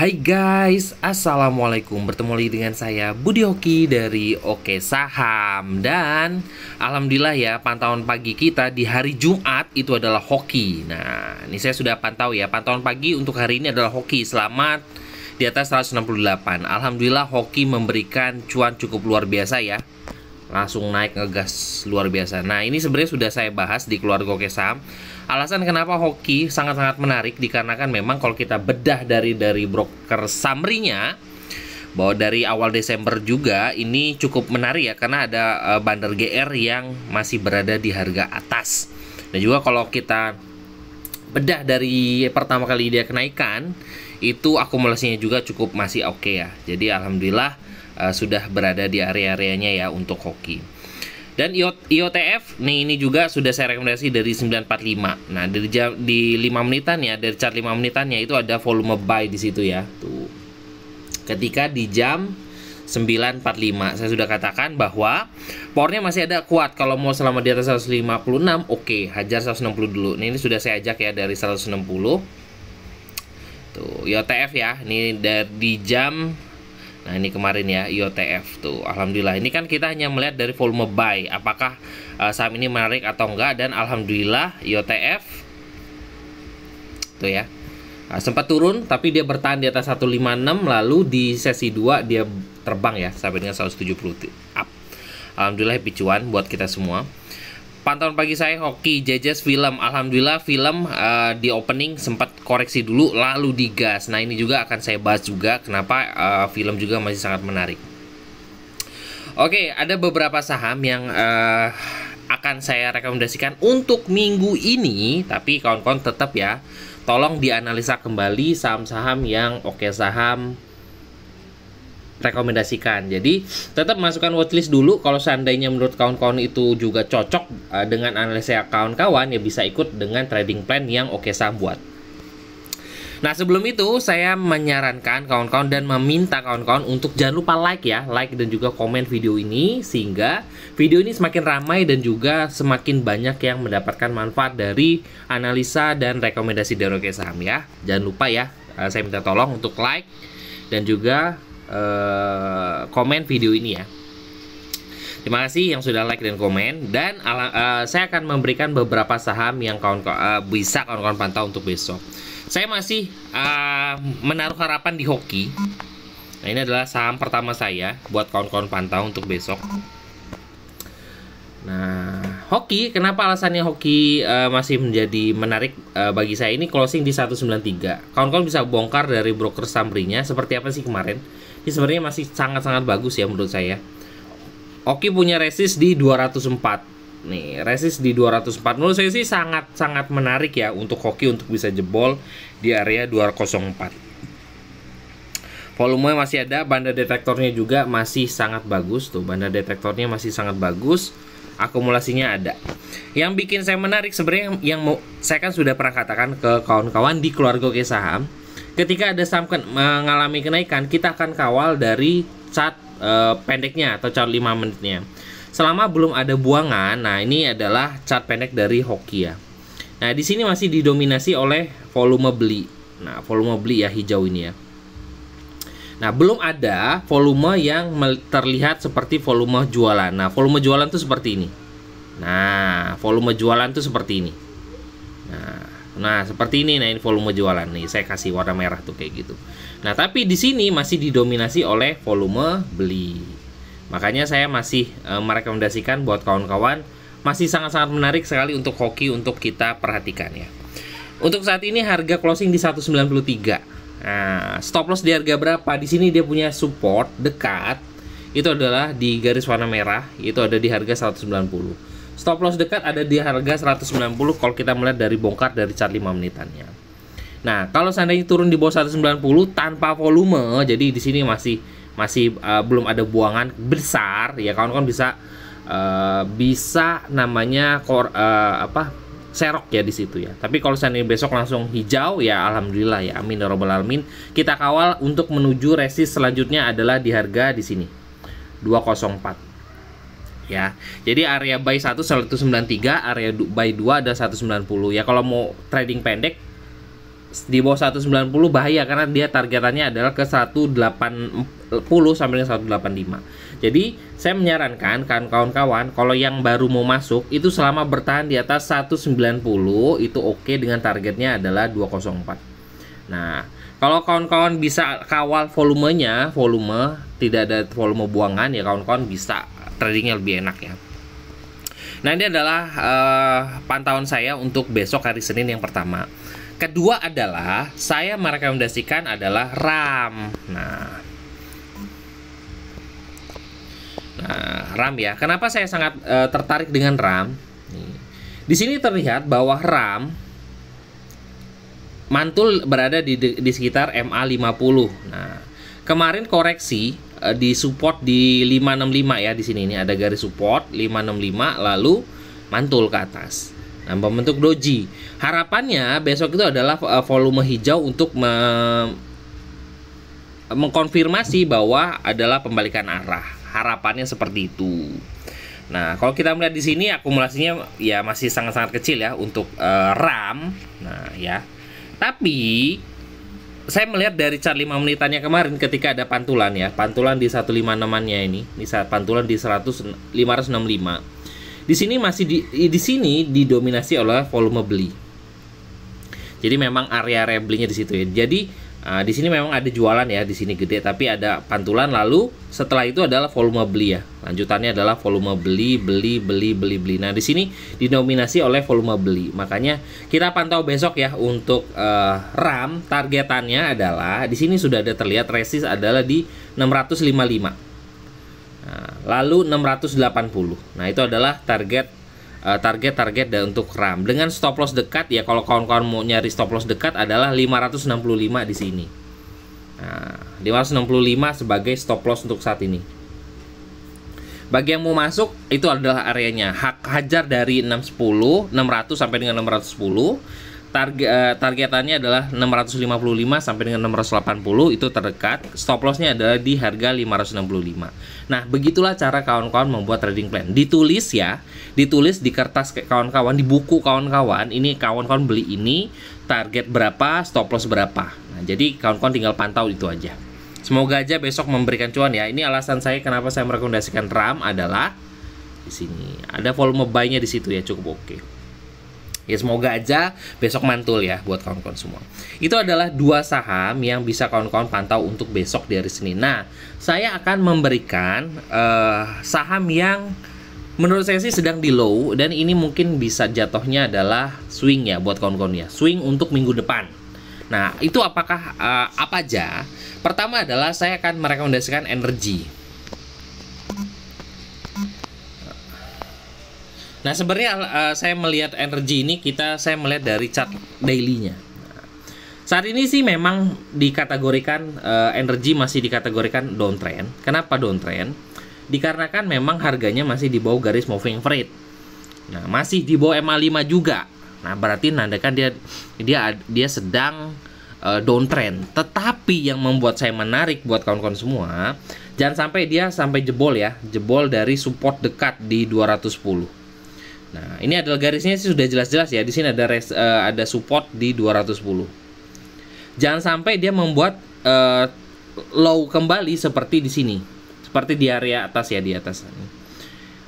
Hai guys, assalamualaikum. Bertemu lagi dengan saya Budi Hoki dari Oke Saham. Dan alhamdulillah ya, pantauan pagi kita di hari Jumat itu adalah hoki. Nah, ini saya sudah pantau ya. Pantauan pagi untuk hari ini adalah hoki. Selamat di atas 168. Alhamdulillah hoki memberikan cuan cukup luar biasa ya. Langsung naik ngegas luar biasa. Nah, ini sebenarnya sudah saya bahas di keluarga Oke Saham. Alasan kenapa hoki sangat-sangat menarik dikarenakan memang kalau kita bedah dari broker summary-nya, bahwa dari awal Desember juga ini cukup menarik ya, karena ada bandar GR yang masih berada di harga atas. Dan juga kalau kita bedah dari pertama kali dia kenaikan, itu akumulasinya juga cukup masih oke ya. Jadi alhamdulillah sudah berada di area-areanya ya untuk hoki. Dan IOTF nih, ini juga sudah saya rekomendasi dari 945. Nah, di 5 menitan ya, dari chart 5 menitannya itu ada volume buy di situ ya. Tuh. Ketika di jam 9.45 saya sudah katakan bahwa powernya masih ada kuat. Kalau mau selama di atas 156, oke, hajar 160 dulu. Nah, ini sudah saya ajak ya dari 160. Tuh, IOTF ya. Ini dari jam, nah ini kemarin ya IOTF tuh, alhamdulillah ini kan kita hanya melihat dari volume buy apakah saham ini menarik atau enggak, dan alhamdulillah IOTF tuh ya sempat turun tapi dia bertahan di atas 156, lalu di sesi 2 dia terbang ya sampai dengan 170 up. Alhamdulillah happy cuan buat kita semua. Pantauan pagi saya hoki, Jejes film. Alhamdulillah film di opening sempat koreksi dulu lalu digas. Nah, ini juga akan saya bahas juga kenapa film juga masih sangat menarik. Oke, ada beberapa saham yang akan saya rekomendasikan untuk minggu ini, tapi kawan-kawan tetap ya tolong dianalisa kembali saham-saham yang Oke Saham rekomendasikan. Jadi tetap masukkan watchlist dulu. Kalau seandainya menurut kawan-kawan itu juga cocok dengan analisa kawan-kawan, ya bisa ikut dengan trading plan yang Oke Saham buat. Nah, sebelum itu saya menyarankan kawan-kawan dan meminta kawan-kawan untuk jangan lupa like ya, like dan juga komen video ini sehingga video ini semakin ramai dan juga semakin banyak yang mendapatkan manfaat dari analisa dan rekomendasi dari Oke Saham ya. Jangan lupa ya, saya minta tolong untuk like dan juga komen video ini ya. Terima kasih yang sudah like dan komen. Dan saya akan memberikan beberapa saham yang bisa kawan-kawan pantau untuk besok. Saya masih menaruh harapan di hoki. Nah, ini adalah saham pertama saya buat kawan-kawan pantau untuk besok. Nah, hoki, kenapa alasannya hoki masih menjadi menarik bagi saya? Ini closing di 193. Kawan-kawan bisa bongkar dari broker summary-nya seperti apa sih kemarin. Ini sebenarnya masih sangat-sangat bagus ya menurut saya. Oki punya resist di 204. Nih, resist di 204. Menurut saya sih sangat-sangat menarik ya untuk hoki untuk bisa jebol di area 204. Volumenya masih ada, bandar detektornya juga masih sangat bagus tuh. Bandar detektornya masih sangat bagus. Akumulasinya ada. Yang bikin saya menarik sebenarnya yang saya kan sudah pernah katakan ke kawan-kawan di keluarga Oke Saham, ketika ada saham mengalami kenaikan, kita akan kawal dari chart pendeknya atau chart 5 menitnya. Selama belum ada buangan, nah ini adalah chart pendek dari hoki ya. Nah, di sini masih didominasi oleh volume beli. Nah, volume beli ya hijau ini ya. Nah, belum ada volume yang terlihat seperti volume jualan. Nah, volume jualan tuh seperti ini. Nah, volume jualan tuh seperti ini. Nah, seperti ini. Nah, ini volume jualan nih. Saya kasih warna merah tuh kayak gitu. Nah, tapi di sini masih didominasi oleh volume beli. Makanya saya masih merekomendasikan buat kawan-kawan, masih sangat-sangat menarik sekali untuk hoki untuk kita perhatikan ya. Untuk saat ini harga closing di 193. Nah, stop loss di harga berapa? Di sini dia punya support dekat. Itu adalah di garis warna merah, itu ada di harga 190. Stop loss dekat ada di harga 190 kalau kita melihat dari bongkar dari chart 5 menitannya. Nah, kalau seandainya turun di bawah 190 tanpa volume, jadi di sini masih belum ada buangan besar ya, kawan-kawan bisa namanya serok ya di situ ya. Tapi kalau seandainya besok langsung hijau ya alhamdulillah ya, amin ya rabbal alamin. Kita kawal untuk menuju resist selanjutnya adalah di harga di sini 204 ya. Jadi area buy 1 193, area buy 2 ada 190 ya. Kalau mau trading pendek di bawah 190 bahaya karena dia targetannya adalah ke 180 sampai dengan 185. Jadi saya menyarankan kan kawan-kawan, kalau yang baru mau masuk itu selama bertahan di atas 190 itu oke, dengan targetnya adalah 204. Nah, kalau kawan-kawan bisa kawal volumenya, volume tidak ada volume buangan ya, kawan-kawan bisa tradingnya lebih enak ya. Nah, ini adalah pantauan saya untuk besok hari Senin yang pertama. Kedua adalah saya merekomendasikan adalah RAM. Nah, RAM ya. Kenapa saya sangat tertarik dengan RAM? Nih. Di sini terlihat bahwa RAM mantul berada di sekitar MA50. Nah, kemarin koreksi di support di 565 ya, di sini ini ada garis support 565 lalu mantul ke atas. Nah, membentuk doji. Harapannya besok itu adalah volume hijau untuk mengkonfirmasi bahwa adalah pembalikan arah. Harapannya seperti itu. Nah, kalau kita melihat di sini akumulasinya ya masih sangat-sangat kecil ya untuk RAM. Nah, ya. Tapi saya melihat dari chart 5 menitannya kemarin ketika ada pantulan ya, pantulan di 156-annya ini saat pantulan di 565. Di sini masih di sini didominasi oleh volume beli. Jadi memang area belinya di situ ya. Jadi di sini memang ada jualan ya, di sini gede tapi ada pantulan, lalu setelah itu adalah volume beli ya. Lanjutannya adalah volume beli. Nah, di sini didominasi oleh volume beli. Makanya kita pantau besok ya untuk RAM, targetannya adalah di sini sudah ada terlihat resist adalah di 655. Nah, lalu 680. Nah, itu adalah target dan untuk RAM dengan stop loss dekat ya. Kalau kawan-kawan mau nyari stop loss dekat adalah 565 di sini. Nah, 565 sebagai stop loss untuk saat ini. Bagi yang mau masuk itu adalah areanya hajar dari 600 sampai dengan 610. Targetannya adalah 655 sampai dengan 680, itu terdekat. Stop lossnya adalah di harga 565. Nah, begitulah cara kawan-kawan membuat trading plan. Ditulis ya, ditulis di kertas kawan-kawan, di buku kawan-kawan. Ini kawan-kawan beli ini, target berapa, stop loss berapa. Nah, jadi kawan-kawan tinggal pantau itu aja. Semoga aja besok memberikan cuan ya. Ini alasan saya kenapa saya merekomendasikan RAM adalah di sini ada volume buy-nya di situ ya, cukup oke. Ya, semoga aja besok mantul ya buat kawan-kawan semua. Itu adalah dua saham yang bisa kawan-kawan pantau untuk besok di hari Senin. Nah, saya akan memberikan saham yang menurut saya sih sedang di low, dan ini mungkin bisa jatuhnya adalah swing ya buat kawan-kawan ya. Swing untuk minggu depan. Nah, itu apakah apa aja? Pertama adalah saya akan merekomendasikan energi. Nah, sebenarnya saya melihat energi ini saya melihat dari chart daily-nya. Nah, saat ini sih memang dikategorikan energi masih dikategorikan downtrend. Kenapa downtrend? Dikarenakan memang harganya masih di bawah garis moving average. Nah, masih di bawah MA5 juga. Nah, berarti nandakan dia sedang downtrend. Tetapi yang membuat saya menarik buat kawan-kawan semua, jangan sampai dia sampai jebol ya, jebol dari support dekat di 210. Nah, ini adalah garisnya sih sudah jelas-jelas ya. Di sini ada support di 210. Jangan sampai dia membuat low kembali seperti di sini. Seperti di area atas ya, di atas.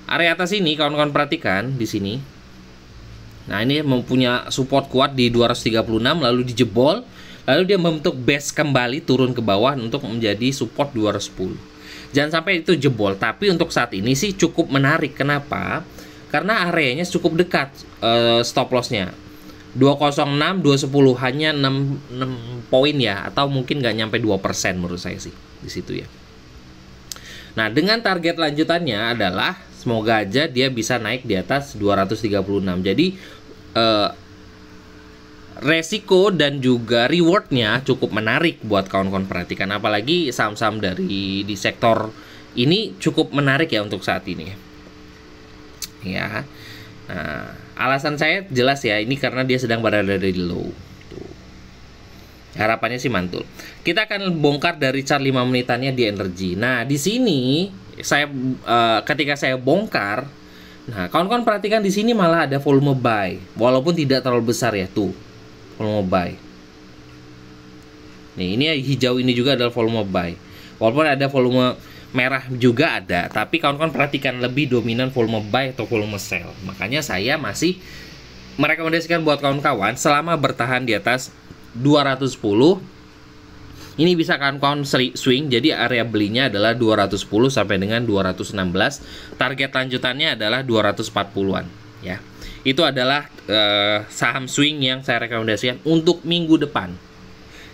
Area atas ini kawan-kawan perhatikan di sini. Nah, ini mempunyai support kuat di 236 lalu dijebol, lalu dia membentuk base kembali turun ke bawah untuk menjadi support 210. Jangan sampai itu jebol, tapi untuk saat ini sih cukup menarik. Kenapa? Karena areanya cukup dekat stop lossnya 206, 210 hanya 6 poin ya, atau mungkin nggak nyampe 2% menurut saya sih di situ ya. Nah, dengan target lanjutannya adalah semoga aja dia bisa naik di atas 236. Jadi resiko dan juga rewardnya cukup menarik buat kawan-kawan perhatikan, apalagi saham-saham di sektor ini cukup menarik ya untuk saat ini ya. Nah, alasan saya jelas ya, ini karena dia sedang berada di low. Tuh. Harapannya sih mantul. Kita akan bongkar dari chart 5 menitannya di energi. Nah, di sini saya ketika saya bongkar, nah kawan-kawan perhatikan di sini malah ada volume buy, walaupun tidak terlalu besar ya, tuh volume buy. Nih, ini hijau ini juga adalah volume buy. Walaupun ada volume merah juga ada, tapi kawan-kawan perhatikan lebih dominan volume buy atau volume sell. Makanya saya masih merekomendasikan buat kawan-kawan selama bertahan di atas 210, ini bisa kawan-kawan swing. Jadi area belinya adalah 210 sampai dengan 216. Target lanjutannya adalah 240-an ya. Itu adalah saham swing yang saya rekomendasikan untuk minggu depan.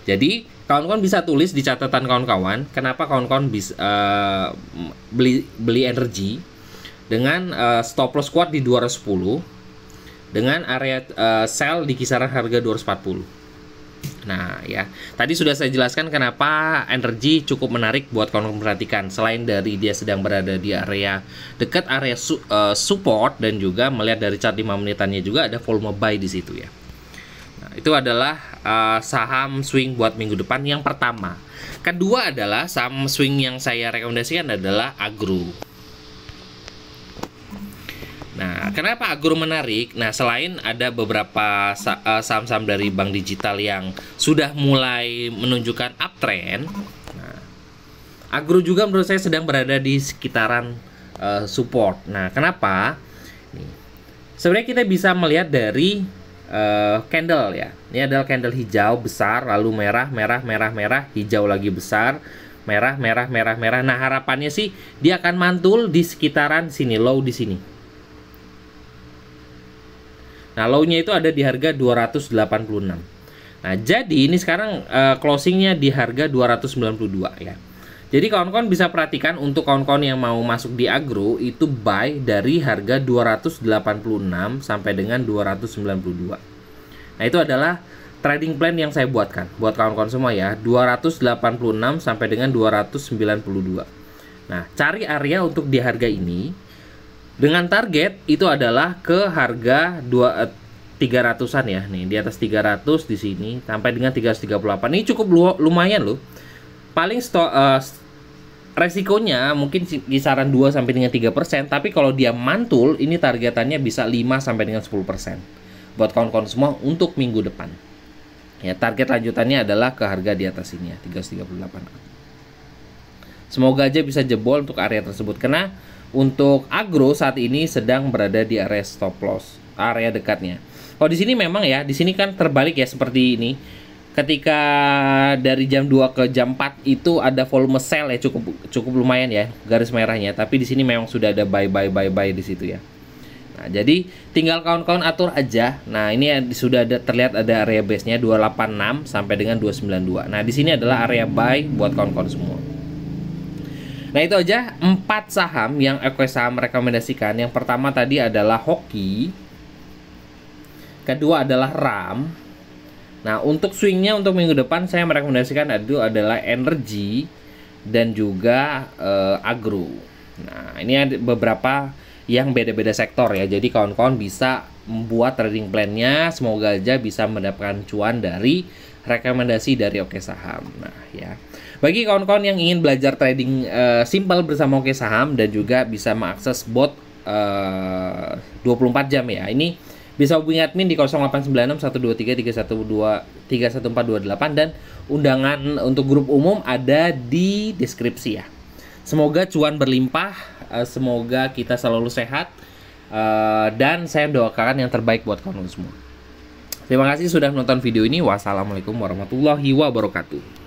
Jadi kawan-kawan bisa tulis di catatan kawan-kawan kenapa kawan-kawan bisa beli energi dengan stop loss kuat di 210 dengan area sell di kisaran harga 240. Nah ya, tadi sudah saya jelaskan kenapa energi cukup menarik buat kawan-kawan perhatikan. Selain dari dia sedang berada di area dekat area support, dan juga melihat dari chart 5 menitannya juga ada volume buy di situ ya. Nah, itu adalah saham swing buat minggu depan yang pertama. Kedua adalah saham swing yang saya rekomendasikan adalah agro. Nah, kenapa agro menarik? Nah, selain ada beberapa saham-saham dari bank digital yang sudah mulai menunjukkan uptrend, nah, agro juga menurut saya sedang berada di sekitaran support. Nah, kenapa? Nih, sebenarnya kita bisa melihat dari candle ya. Ini adalah candle hijau besar, lalu merah, merah, merah, merah, hijau lagi besar, merah, merah, merah, merah. Nah, harapannya sih dia akan mantul di sekitaran sini, low di sini. Nah, low-nya itu ada di harga 286. Nah, jadi ini sekarang closingnya di harga 292 ya. Jadi kawan-kawan bisa perhatikan untuk kawan-kawan yang mau masuk di agro itu buy dari harga 286 sampai dengan 292. Nah, itu adalah trading plan yang saya buatkan buat kawan-kawan semua ya, 286 sampai dengan 292. Nah, cari area untuk di harga ini dengan target itu adalah ke harga 300-an ya. Nih, di atas 300 di sini sampai dengan 338. Ini cukup lumayan loh. Paling resikonya mungkin kisaran 2 sampai dengan 3%, tapi kalau dia mantul ini targetannya bisa 5 sampai dengan 10% buat kawan-kawan semua untuk minggu depan. Ya, target lanjutannya adalah ke harga di atas ini ya, 338. Semoga aja bisa jebol untuk area tersebut, karena untuk agro saat ini sedang berada di area stop loss, area dekatnya. Oh, di sini memang ya, di sini kan terbalik ya seperti ini. Ketika dari jam 2 ke jam 4 itu ada volume sell ya, cukup lumayan ya garis merahnya, tapi di sini memang sudah ada buy di situ ya. Nah, jadi tinggal kawan-kawan atur aja. Nah, ini sudah terlihat ada area base-nya 286 sampai dengan 292. Nah, di sini adalah area buy buat kawan-kawan semua. Nah, itu aja 4 saham yang Oke Saham rekomendasikan. Yang pertama tadi adalah Hoki, kedua adalah RAM. Nah, untuk swingnya untuk minggu depan saya merekomendasikan itu adalah energi dan juga agro. Nah, ini ada beberapa yang beda-beda sektor ya. Jadi kawan-kawan bisa membuat trading plan-nya, semoga aja bisa mendapatkan cuan dari rekomendasi dari Oke Saham. Nah, ya. Bagi kawan-kawan yang ingin belajar trading simple bersama Oke Saham dan juga bisa mengakses bot 24 jam ya. Ini bisa hubungi admin di 0896 123 31428 dan undangan untuk grup umum ada di deskripsi ya. Semoga cuan berlimpah, semoga kita selalu sehat, dan saya doakan yang terbaik buat kawan-kawan semua. Terima kasih sudah menonton video ini. Wassalamualaikum warahmatullahi wabarakatuh.